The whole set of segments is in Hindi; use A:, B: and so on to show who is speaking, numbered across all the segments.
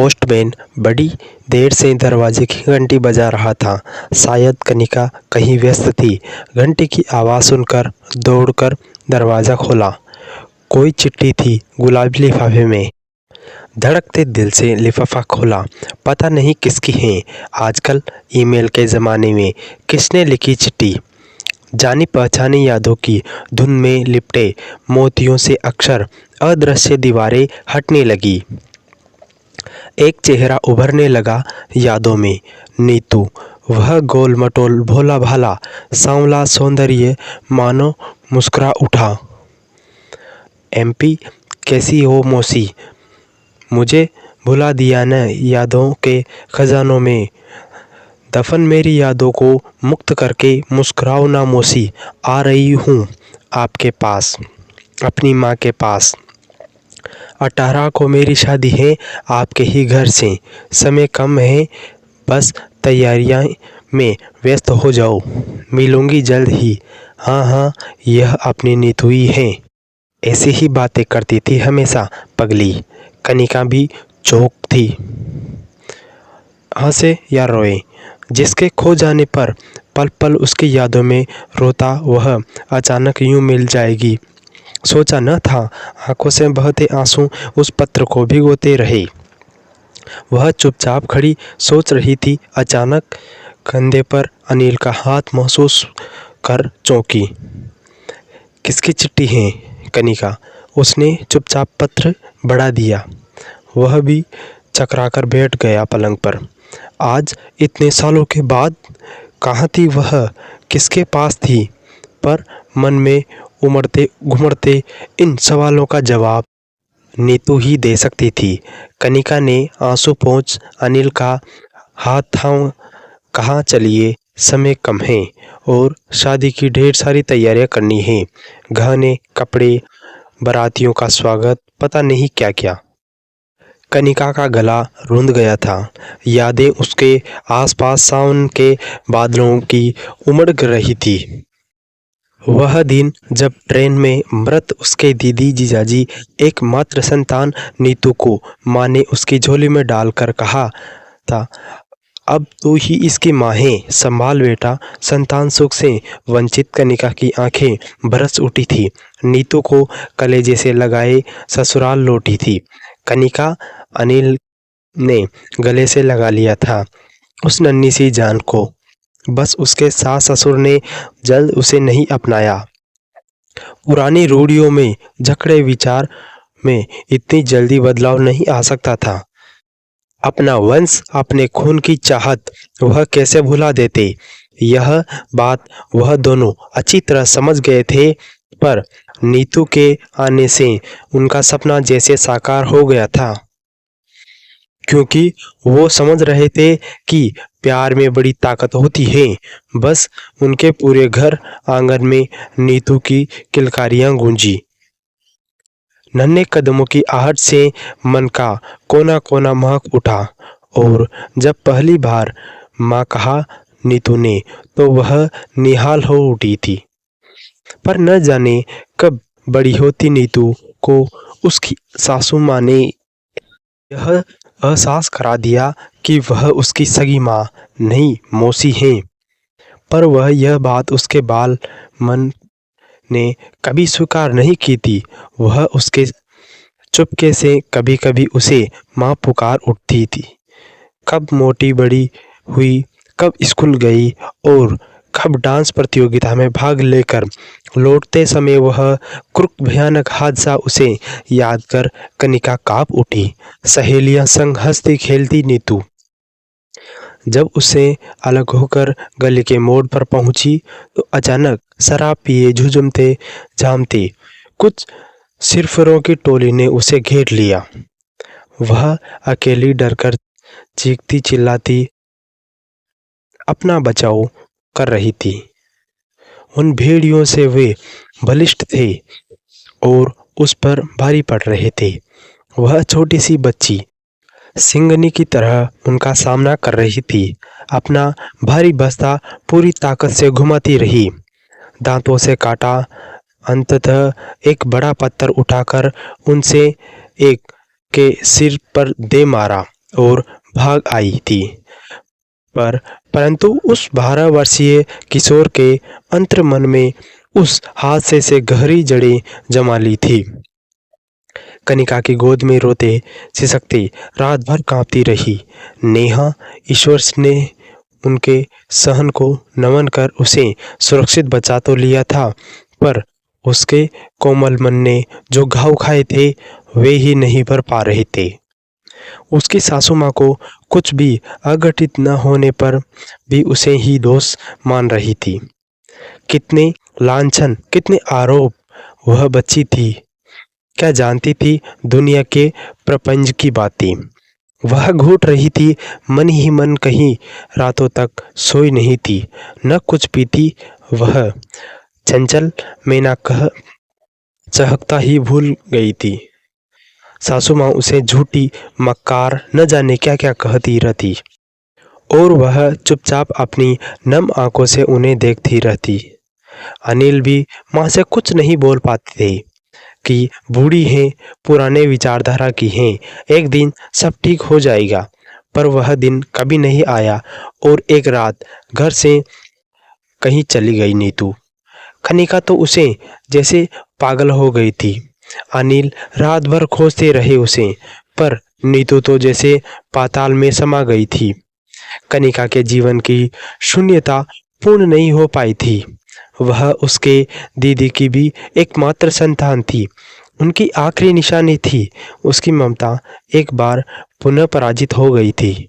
A: पोस्टमैन बड़ी देर से दरवाजे की घंटी बजा रहा था। शायद कनिका कहीं व्यस्त थी। घंटी की आवाज़ सुनकर दौड़कर दरवाज़ा खोला। कोई चिट्ठी थी गुलाबी लिफाफे में। धड़कते दिल से लिफाफा खोला। पता नहीं किसकी है। आजकल ईमेल के ज़माने में किसने लिखी चिट्ठी। जानी पहचानी यादों की धुन में लिपटे मोतियों से अक्षर, अदृश्य दीवारें हटने लगी। एक चेहरा उभरने लगा यादों में। नीतू, वह गोल मटोल भोला भाला सांवला सौंदर्य मानो मुस्कुरा उठा। एमपी, कैसी हो मौसी? मुझे भुला दिया न यादों के खजानों में। दफन मेरी यादों को मुक्त करके मुस्कुराओ ना मौसी। आ रही हूँ आपके पास, अपनी माँ के पास। 18 को मेरी शादी है आपके ही घर से। समय कम है, बस तैयारियां में व्यस्त हो जाओ। मिलूंगी जल्द ही। हाँ हाँ, यह अपनी नीतू ही है। ऐसी ही बातें करती थी हमेशा पगली। कनिका भी चौंक थी। हंसे या रोए, जिसके खो जाने पर पल पल उसकी यादों में रोता, वह अचानक यूं मिल जाएगी, सोचा न था। आंखों से बहते आंसू उस पत्र को भिगोते रहे। वह चुपचाप खड़ी सोच रही थी। अचानक कंधे पर अनिल का हाथ महसूस कर चौंकी। किसकी चिट्ठी है कनिका? उसने चुपचाप पत्र बढ़ा दिया। वह भी चकराकर बैठ गया पलंग पर। आज इतने सालों के बाद कहाँ थी वह, किसके पास थी? पर मन में उमड़ते घुमड़ते इन सवालों का जवाब नीतू ही दे सकती थी। कनिका ने आंसू पोंछ अनिल का हाथ थाम कहा, चलिए, समय कम है और शादी की ढेर सारी तैयारियां करनी है। गहने, कपड़े, बारातियों का स्वागत, पता नहीं क्या क्या। कनिका का गला रूंध गया था। यादें उसके आसपास सावन के बादलों की उमड़ रही थी। वह दिन जब ट्रेन में मृत उसके दीदी जीजाजी एकमात्र संतान नीतू को माँ ने उसकी झोली में डालकर कहा था, अब तू ही इसकी माँ है, संभाल बेटा। संतान सुख से वंचित कनिका की आंखें बरस उठी थी। नीतू को कलेजे से लगाए ससुराल लौटी थी। कनिका अनिल ने गले से लगा लिया था उस नन्ही सी जान को। बस उसके सास ससुर ने जल्द उसे नहीं अपनाया। पुरानी रूढ़ियों में जकड़े विचार में इतनी जल्दी बदलाव नहीं आ सकता था। अपना वंश, अपने खून की चाहत वह कैसे भुला देते? यह बात वह दोनों अच्छी तरह समझ गए थे, पर नीतू के आने से उनका सपना जैसे साकार हो गया था। क्योंकि वो समझ रहे थे कि प्यार में बड़ी ताकत होती है। बस उनके पूरे घर आंगन में नीतू की किलकारियां गूंजी। नन्हे कदमों की आहट से मन का कोना कोना महक उठा। और जब पहली बार माँ कहा नीतू ने, तो वह निहाल हो उठी थी। पर न जाने कब बड़ी होती नीतू को उसकी सासू माँ ने यह एहसास करा दिया कि वह उसकी सगी माँ नहीं, मौसी है। पर वह यह बात उसके बाल मन ने कभी स्वीकार नहीं की थी। वह उसके चुपके से कभी कभी उसे माँ पुकार उठती थी। कब मोटी बड़ी हुई, कब स्कूल गई और कब डांस प्रतियोगिता में भाग लेकर लौटते समय वह क्रूर भयानक हादसा उसे याद कर कनिका काँप उठी। सहेलियां संग हंसती खेलती नीतू जब उससे अलग होकर गली के मोड़ पर पहुंची, तो अचानक शराब पिए झुझुमते झामते कुछ सिरफिरों की टोली ने उसे घेर लिया। वह अकेली डरकर चीखती चिल्लाती अपना बचाव कर रही थी। उन भेड़ियों से वे बलिष्ठ थे और उस पर भारी पड़ रहे थे। वह छोटी सी बच्ची सिंगनी की तरह उनका सामना कर रही थी। अपना भारी बस्ता पूरी ताकत से घुमाती रही, दांतों से काटा। अंततः एक बड़ा पत्थर उठाकर उनसे एक के सिर पर दे मारा। और भाग आई थी। परंतु उस 12 वर्षीय किशोर के अंतर्मन में उस हादसे से गहरी जड़ें जमा ली थी। कनिका की गोद में रोते सिसकते रात भर कांपती रही। नेहा ईश्वर ने उनके सहन को नमन कर उसे सुरक्षित बचा तो लिया था, पर उसके कोमल मन ने जो घाव खाए थे वे ही नहीं भर पा रहे थे। उसकी सासू माँ को कुछ भी अघटित न होने पर भी उसे ही दोष मान रही थी। कितने लांछन, कितने आरोप। वह बच्ची थी, क्या जानती थी दुनिया के प्रपंच की बातें। वह घूट रही थी मन ही मन, कहीं रातों तक सोई नहीं थी, न कुछ पीती। वह चंचल में ना कह चहकता ही भूल गई थी। सासू माँ उसे झूठी मक्कार न जाने क्या क्या कहती रहती और वह चुपचाप अपनी नम आंखों से उन्हें देखती रहती। अनिल भी माँ से कुछ नहीं बोल पाते थे कि बूढ़ी हैं, पुराने विचारधारा की हैं, एक दिन सब ठीक हो जाएगा। पर वह दिन कभी नहीं आया और एक रात घर से कहीं चली गई नीतू। कनिका तो उसे जैसे पागल हो गई थी। अनिल रात भर खोजते रहे उसे, पर नीतू तो जैसे पाताल में समा गई थी। कनिका के जीवन की शून्यता पूर्ण नहीं हो पाई थी। वह उसके दीदी की भी एकमात्र संतान थी, उनकी आखिरी निशानी थी। उसकी ममता एक बार पुनः पराजित हो गई थी।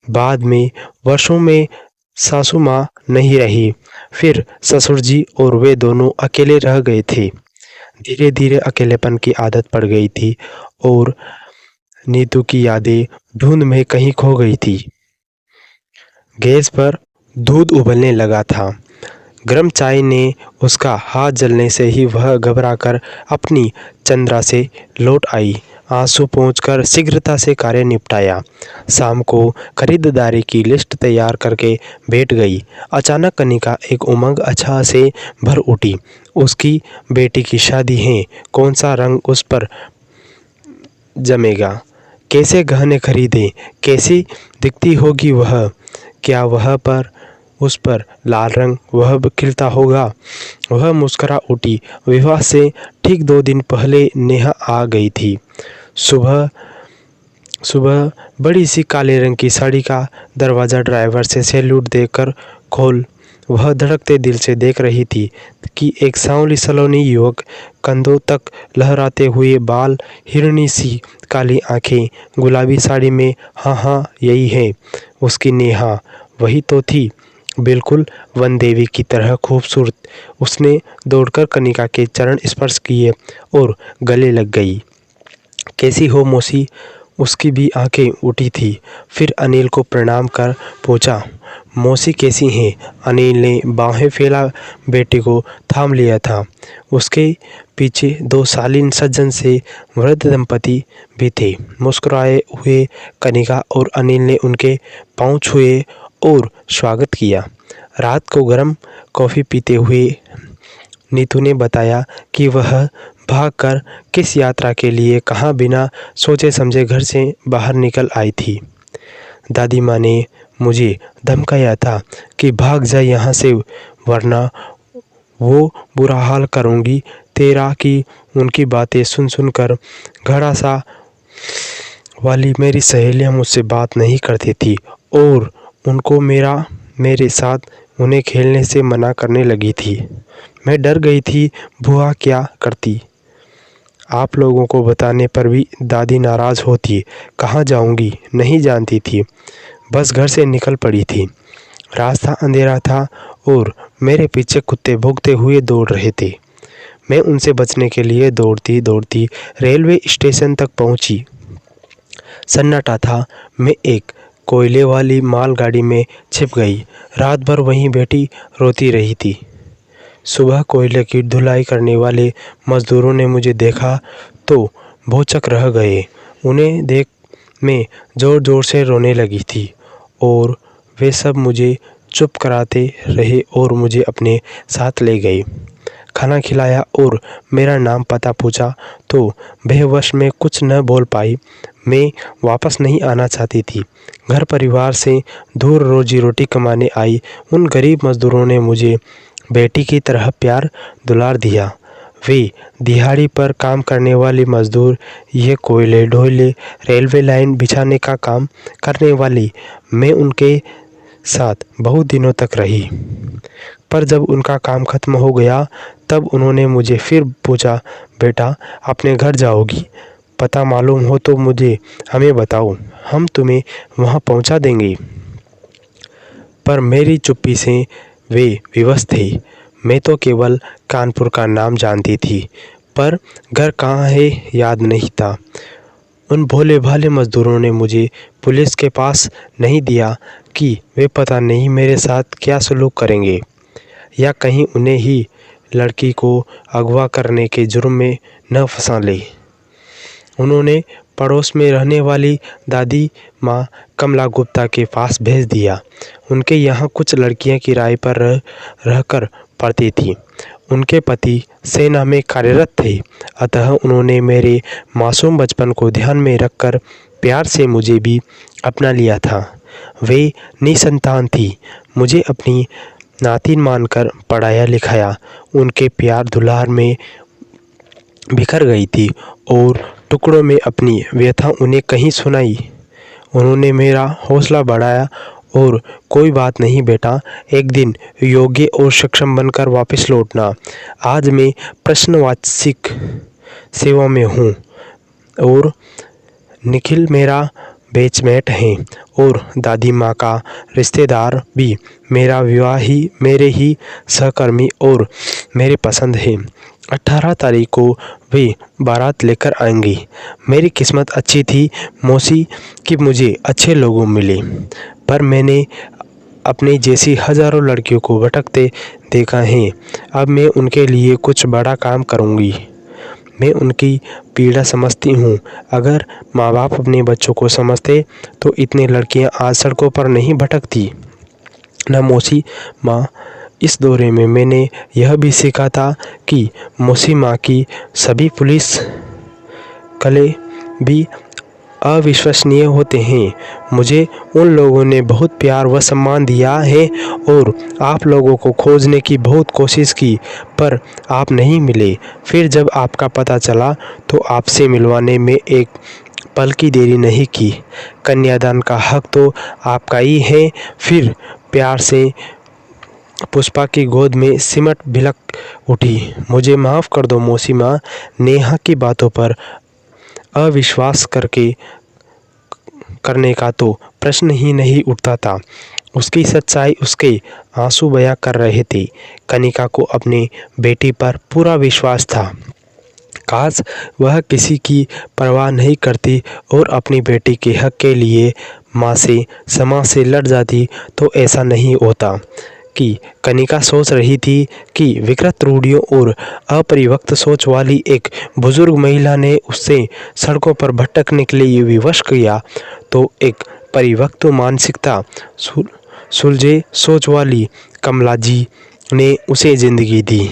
A: बाद में वर्षों में सासू माँ नहीं रही, फिर ससुर जी और वे दोनों अकेले रह गए थे। धीरे धीरे अकेलेपन की आदत पड़ गई थी और नीतू की यादें धुंध में कहीं खो गई थी। गैस पर दूध उबलने लगा था। गर्म चाय ने उसका हाथ जलने से ही वह घबराकर अपनी चंद्रा से लौट आई। आंसू पोंछकर शीघ्रता से कार्य निपटाया। शाम को खरीदारी की लिस्ट तैयार करके बैठ गई। अचानक कनिका एक उमंग अच्छा से भर उठी। उसकी बेटी की शादी है, कौन सा रंग उस पर जमेगा, कैसे गहने खरीदें, कैसी दिखती होगी वह, क्या वह पर उस पर लाल रंग वह खिलता होगा। वह मुस्कुरा उठी। विवाह से ठीक 2 दिन पहले नेहा आ गई थी। सुबह सुबह बड़ी सी काले रंग की साड़ी का दरवाज़ा ड्राइवर से सैल्यूट देकर खोल वह धड़कते दिल से देख रही थी कि एक सांवली सलोनी युवक, कंधों तक लहराते हुए बाल, हिरनी सी काली आंखें, गुलाबी साड़ी में, हाँ हाँ यही है उसकी नेहा, वही तो थी, बिल्कुल वन देवी की तरह खूबसूरत। उसने दौड़कर कनिका के चरण स्पर्श किए और गले लग गई। कैसी हो मौसी? उसकी भी आंखें उठी थी। फिर अनिल को प्रणाम कर पूछा, मौसी कैसी हैं? अनिल ने बाहें फैला बेटे को थाम लिया था। उसके पीछे 2 शालीन सज्जन से वृद्ध दंपति भी थे। मुस्कुराए हुए कनिका और अनिल ने उनके पांव छुए और स्वागत किया। रात को गर्म कॉफ़ी पीते हुए नीतू ने बताया कि वह भागकर किस यात्रा के लिए कहाँ बिना सोचे समझे घर से बाहर निकल आई थी। दादी माँ ने मुझे धमकाया था कि भाग जा यहाँ से, वरना वो बुरा हाल करूँगी तेरा। कि उनकी बातें सुन सुनकर घड़ा सा वाली मेरी सहेलियाँ मुझसे बात नहीं करती थी और उनको मेरे साथ उन्हें खेलने से मना करने लगी थी। मैं डर गई थी बुआ क्या करती। आप लोगों को बताने पर भी दादी नाराज़ होती। कहाँ जाऊंगी नहीं जानती थी, बस घर से निकल पड़ी थी। रास्ता अंधेरा था और मेरे पीछे कुत्ते भौंकते हुए दौड़ रहे थे। मैं उनसे बचने के लिए दौड़ती दौड़ती रेलवे स्टेशन तक पहुंची। सन्नाटा था। मैं एक कोयले वाली मालगाड़ी में छिप गई। रात भर वहीं बैठी रोती रही थी। सुबह कोयले की धुलाई करने वाले मज़दूरों ने मुझे देखा तो भौचक रह गए। उन्हें देख मैं ज़ोर ज़ोर से रोने लगी थी और वे सब मुझे चुप कराते रहे और मुझे अपने साथ ले गए। खाना खिलाया और मेरा नाम पता पूछा तो बेवश में कुछ न बोल पाई। मैं वापस नहीं आना चाहती थी। घर परिवार से दूर रोजी रोटी कमाने आई उन गरीब मज़दूरों ने मुझे बेटी की तरह प्यार दुलार दिया। वे दिहाड़ी पर काम करने वाली मज़दूर, ये कोयले ढोले रेलवे लाइन बिछाने का काम करने वाली, मैं उनके साथ बहुत दिनों तक रही। पर जब उनका काम ख़त्म हो गया तब उन्होंने मुझे फिर पूछा, बेटा अपने घर जाओगी? पता मालूम हो तो मुझे हमें बताओ, हम तुम्हें वहाँ पहुँचा देंगे। पर मेरी चुप्पी से वे विवश थे। मैं तो केवल कानपुर का नाम जानती थी, पर घर कहाँ है याद नहीं था। उन भोले भाले मज़दूरों ने मुझे पुलिस के पास नहीं दिया कि वे पता नहीं मेरे साथ क्या सलूक करेंगे, या कहीं उन्हें ही लड़की को अगवा करने के जुर्म में न फंसा ले। उन्होंने पड़ोस में रहने वाली दादी माँ कमला गुप्ता के पास भेज दिया। उनके यहाँ कुछ लड़कियाँ किराए पर रहकर पढ़ती थीं। उनके पति सेना में कार्यरत थे, अतः उन्होंने मेरे मासूम बचपन को ध्यान में रखकर प्यार से मुझे भी अपना लिया था। वे निसंतान थी, मुझे अपनी नातिन मानकर पढ़ाया लिखाया। उनके प्यार दुलार में बिखर गई थी और टुकड़ों में अपनी व्यथा उन्हें कहीं सुनाई। उन्होंने मेरा हौसला बढ़ाया और कोई बात नहीं बेटा, एक दिन योग्य और सक्षम बनकर वापस लौटना। आज मैं प्रश्नवाचिक सेवा में हूँ और निखिल मेरा बैचमेट हैं और दादी माँ का रिश्तेदार भी मेरा विवाही मेरे ही सहकर्मी और मेरे पसंद है। 18 तारीख को वे बारात लेकर आएंगी। मेरी किस्मत अच्छी थी मौसी कि मुझे अच्छे लोगों मिले, पर मैंने अपने जैसी हज़ारों लड़कियों को भटकते देखा है। अब मैं उनके लिए कुछ बड़ा काम करूँगी। मैं उनकी पीड़ा समझती हूँ। अगर माँ बाप अपने बच्चों को समझते तो इतनी लड़कियाँ आज सड़कों पर नहीं भटकती न मौसी माँ। इस दौरे में मैंने यह भी सीखा था कि मौसी माँ की सभी पुलिस कले भी अविश्वसनीय होते हैं। मुझे उन लोगों ने बहुत प्यार व सम्मान दिया है और आप लोगों को खोजने की बहुत कोशिश की, पर आप नहीं मिले। फिर जब आपका पता चला तो आपसे मिलवाने में एक पल की देरी नहीं की। कन्यादान का हक तो आपका ही है। फिर प्यार से पुष्पा की गोद में सिमट भिलक उठी, मुझे माफ़ कर दो मौसी माँ। नेहा की बातों पर अविश्वास करने का तो प्रश्न ही नहीं उठता था। उसकी सच्चाई उसके आंसू बयां कर रहे थे। कनिका को अपने बेटी पर पूरा विश्वास था। काश वह किसी की परवाह नहीं करती और अपनी बेटी के हक के लिए माँ से समाज से लड़ जाती तो ऐसा नहीं होता। कि कनिका सोच रही थी कि विकृत रूढ़ियों और अपरिपक्व सोच वाली एक बुजुर्ग महिला ने उससे सड़कों पर भटकने के लिए विवश किया, तो एक परिपक्व मानसिकता सुलझे सोच वाली कमला जी ने उसे जिंदगी दी।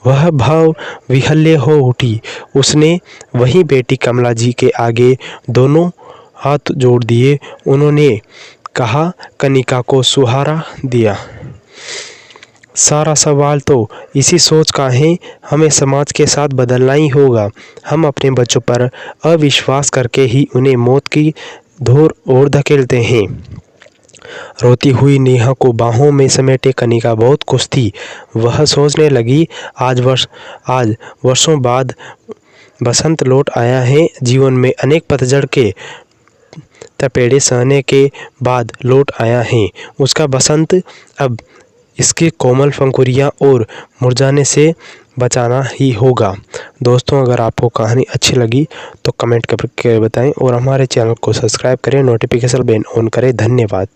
A: वह भाव विहल्य हो उठी। उसने वही बेटी कमला जी के आगे दोनों हाथ जोड़ दिए। उन्होंने कहा, कनिका को सुहारा दिया। सारा सवाल तो इसी सोच का है। हमें समाज के साथ बदलना ही होगा। हम अपने बच्चों पर अविश्वास करके ही उन्हें मौत की धोर ओर धकेलते हैं। रोती हुई नेहा को बाहों में समेटे कनिका बहुत खुश थी। वह सोचने लगी, आज वर्षों बाद बसंत लौट आया है। जीवन में अनेक पतझड़ के तपेड़े सहने के बाद लौट आया है उसका बसंत। अब इसके कोमल पंखुड़ियाँ और मुरझाने से बचाना ही होगा। दोस्तों, अगर आपको कहानी अच्छी लगी तो कमेंट करके बताएं और हमारे चैनल को सब्सक्राइब करें, नोटिफिकेशन बेल ऑन करें। धन्यवाद।